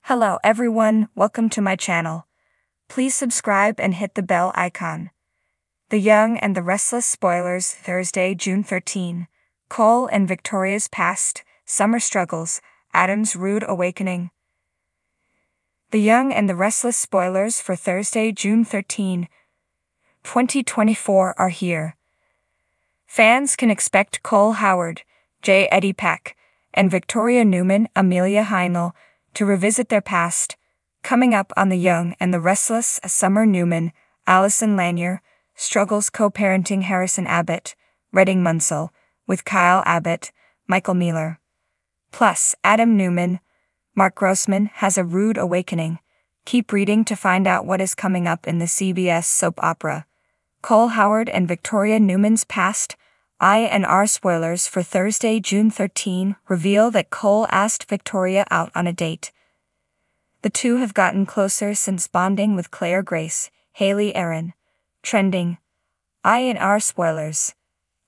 Hello everyone, welcome to my channel. Please subscribe and hit the bell icon. The Young and the Restless spoilers, Thursday, June 13. Cole and Victoria's past, summer struggles, Adam's rude awakening. The Young and the Restless spoilers for Thursday, June 13, 2024 are here. Fans can expect Cole Howard, J. Eddie Peck, and Victoria Newman, Amelia Heinle, to revisit their past. Coming up on The Young and the Restless, Summer Newman, Allison Lanier, struggles co-parenting Harrison Abbott, Redding Munsell, with Kyle Abbott, Michael Mealer. Plus, Adam Newman, Mark Grossman has a rude awakening. Keep reading to find out what is coming up in the CBS soap opera. Cole Howard and Victoria Newman's past, I&R spoilers for Thursday, June 13 reveal that Cole asked Victoria out on a date. The two have gotten closer since bonding with Claire Grace, Haley Aaron. Trending. I&R spoilers.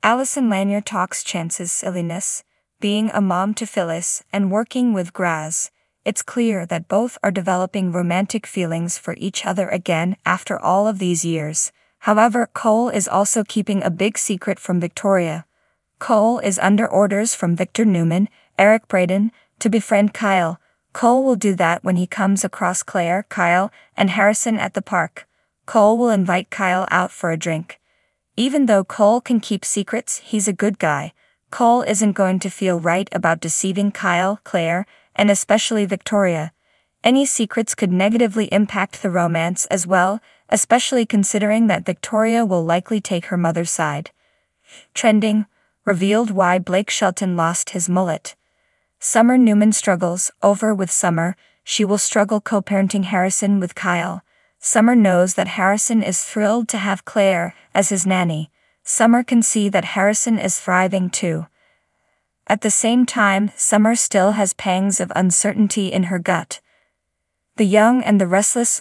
Allison Lanier talks Chance's silliness, being a mom to Phyllis and working with Graz. It's clear that both are developing romantic feelings for each other again after all of these years. However, Cole is also keeping a big secret from Victoria. Cole is under orders from Victor Newman, Eric Braden, to befriend Kyle. Cole will do that when he comes across Claire, Kyle, and Harrison at the park. Cole will invite Kyle out for a drink. Even though Cole can keep secrets, he's a good guy. Cole isn't going to feel right about deceiving Kyle, Claire, and especially Victoria. Any secrets could negatively impact the romance as well, especially considering that Victoria will likely take her mother's side. Trending. Revealed why Blake Shelton lost his mullet. Summer Newman struggles over with Summer. She will struggle co-parenting Harrison with Kyle. Summer knows that Harrison is thrilled to have Claire as his nanny. Summer can see that Harrison is thriving too. At the same time, Summer still has pangs of uncertainty in her gut. The Young and the Restless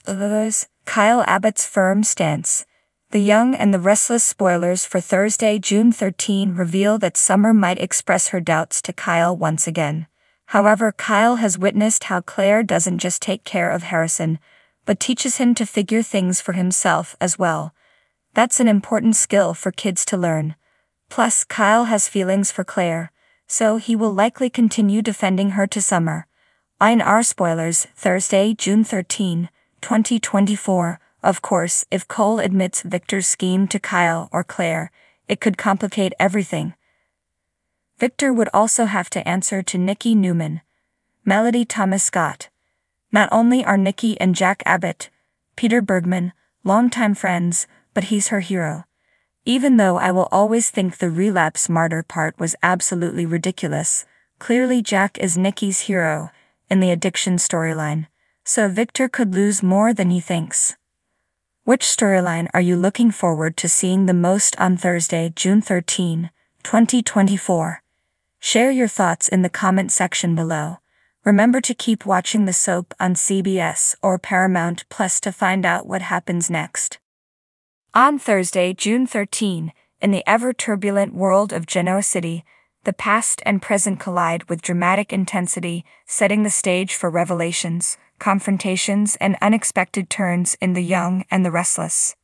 Kyle Abbott's firm stance. The Young and the Restless spoilers for Thursday, June 13 reveal that Summer might express her doubts to Kyle once again. However, Kyle has witnessed how Claire doesn't just take care of Harrison, but teaches him to figure things for himself as well. That's an important skill for kids to learn. Plus, Kyle has feelings for Claire, so he will likely continue defending her to Summer. I&R spoilers, Thursday, June 13, 2024. Of course, if Cole admits Victor's scheme to Kyle or Claire, it could complicate everything. Victor would also have to answer to Nikki Newman, Melody Thomas Scott. Not only are Nikki and Jack Abbott, Peter Bergman, longtime friends, but he's her hero. Even though I will always think the relapse martyr part was absolutely ridiculous, clearly Jack is Nikki's hero in the addiction storyline, so Victor could lose more than he thinks. Which storyline are you looking forward to seeing the most on Thursday, June 13, 2024? Share your thoughts in the comment section below. Remember to keep watching the soap on CBS or Paramount Plus to find out what happens next. On Thursday, June 13, in the ever-turbulent world of Genoa City, the past and present collide with dramatic intensity, setting the stage for revelations, confrontations, and unexpected turns in The Young and the Restless.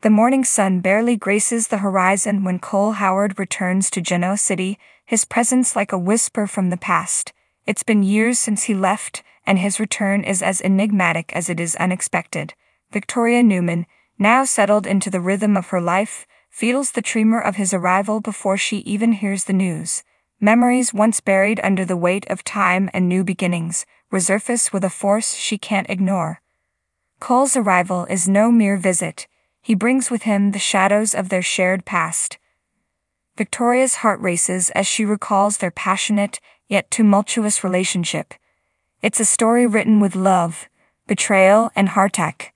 The morning sun barely graces the horizon when Cole Howard returns to Genoa City, his presence like a whisper from the past. It's been years since he left, and his return is as enigmatic as it is unexpected. Victoria Newman, now settled into the rhythm of her life, feels the tremor of his arrival before she even hears the news. Memories once buried under the weight of time and new beginnings resurface with a force she can't ignore. Cole's arrival is no mere visit. He brings with him the shadows of their shared past. Victoria's heart races as she recalls their passionate, yet tumultuous relationship. It's a story written with love, betrayal, and heartache.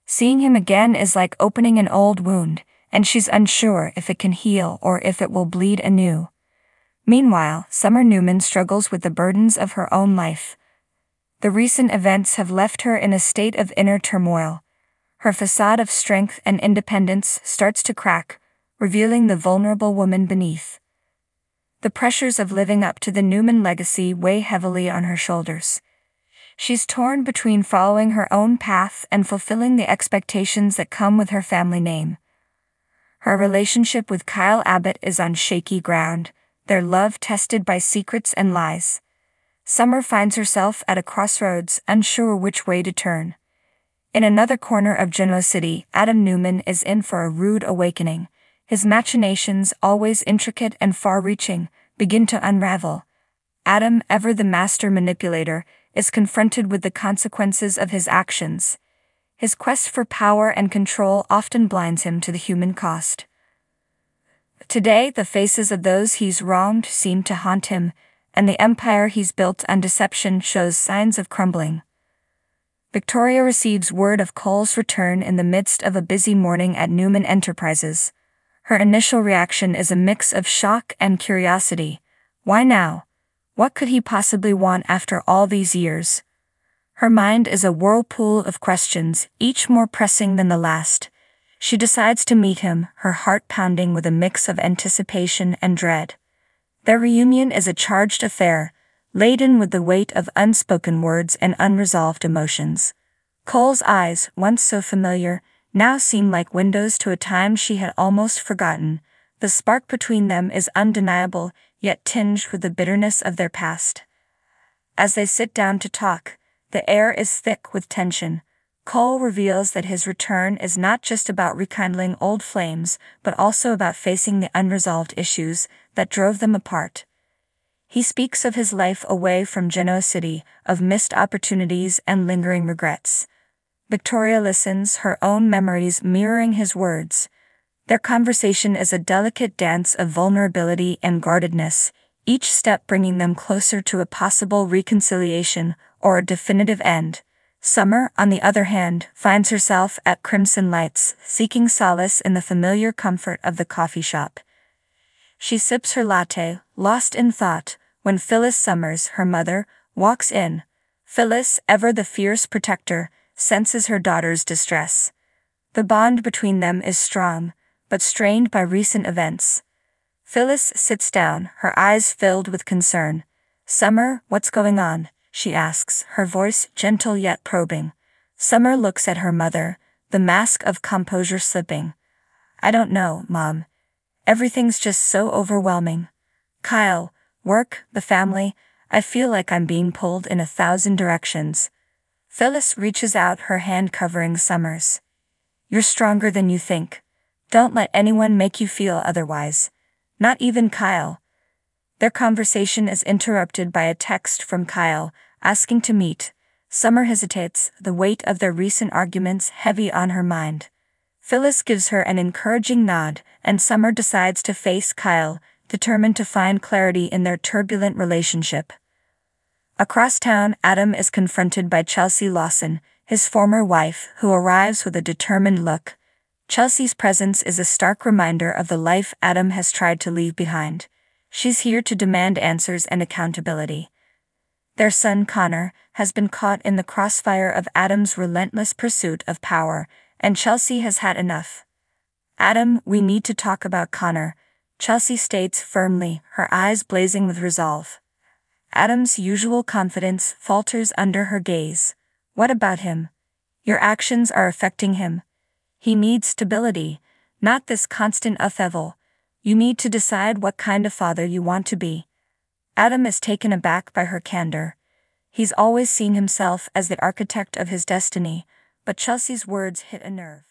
Seeing him again is like opening an old wound, and she's unsure if it can heal or if it will bleed anew. Meanwhile, Summer Newman struggles with the burdens of her own life. The recent events have left her in a state of inner turmoil. Her facade of strength and independence starts to crack, revealing the vulnerable woman beneath. The pressures of living up to the Newman legacy weigh heavily on her shoulders. She's torn between following her own path and fulfilling the expectations that come with her family name. Her relationship with Kyle Abbott is on shaky ground, their love tested by secrets and lies. Summer finds herself at a crossroads, unsure which way to turn. In another corner of Genoa City, Adam Newman is in for a rude awakening. His machinations, always intricate and far-reaching, begin to unravel. Adam, ever the master manipulator, is confronted with the consequences of his actions. His quest for power and control often blinds him to the human cost. Today, the faces of those he's wronged seem to haunt him, and the empire he's built on deception shows signs of crumbling. Victoria receives word of Cole's return in the midst of a busy morning at Newman Enterprises. Her initial reaction is a mix of shock and curiosity. Why now? What could he possibly want after all these years? Her mind is a whirlpool of questions, each more pressing than the last. She decides to meet him, her heart pounding with a mix of anticipation and dread. Their reunion is a charged affair, laden with the weight of unspoken words and unresolved emotions. Cole's eyes, once so familiar, now seem like windows to a time she had almost forgotten. The spark between them is undeniable, yet tinged with the bitterness of their past. As they sit down to talk, the air is thick with tension. Cole reveals that his return is not just about rekindling old flames, but also about facing the unresolved issues that drove them apart. He speaks of his life away from Genoa City, of missed opportunities and lingering regrets. Victoria listens, her own memories mirroring his words. Their conversation is a delicate dance of vulnerability and guardedness, each step bringing them closer to a possible reconciliation or a definitive end. Summer, on the other hand, finds herself at Crimson Lights, seeking solace in the familiar comfort of the coffee shop. She sips her latte, lost in thought, when Phyllis Summers, her mother, walks in. Phyllis, ever the fierce protector, senses her daughter's distress. The bond between them is strong, but strained by recent events. Phyllis sits down, her eyes filled with concern. "Summer, what's going on?" she asks, her voice gentle yet probing. Summer looks at her mother, the mask of composure slipping. "I don't know, Mom. Everything's just so overwhelming. Kyle, work, the family, I feel like I'm being pulled in 1,000 directions." Phyllis reaches out, her hand covering Summer's. "You're stronger than you think. Don't let anyone make you feel otherwise. Not even Kyle." Their conversation is interrupted by a text from Kyle, asking to meet. Summer hesitates, the weight of their recent arguments heavy on her mind. Phyllis gives her an encouraging nod, and Summer decides to face Kyle, determined to find clarity in their turbulent relationship. Across town, Adam is confronted by Chelsea Lawson, his former wife, who arrives with a determined look. Chelsea's presence is a stark reminder of the life Adam has tried to leave behind. She's here to demand answers and accountability. Their son Connor has been caught in the crossfire of Adam's relentless pursuit of power, and Chelsea has had enough. "Adam, we need to talk about Connor," Chelsea states firmly, her eyes blazing with resolve. Adam's usual confidence falters under her gaze. "What about him? Your actions are affecting him. He needs stability, not this constant upheaval. You need to decide what kind of father you want to be." Adam is taken aback by her candor. He's always seen himself as the architect of his destiny, but Chelsea's words hit a nerve.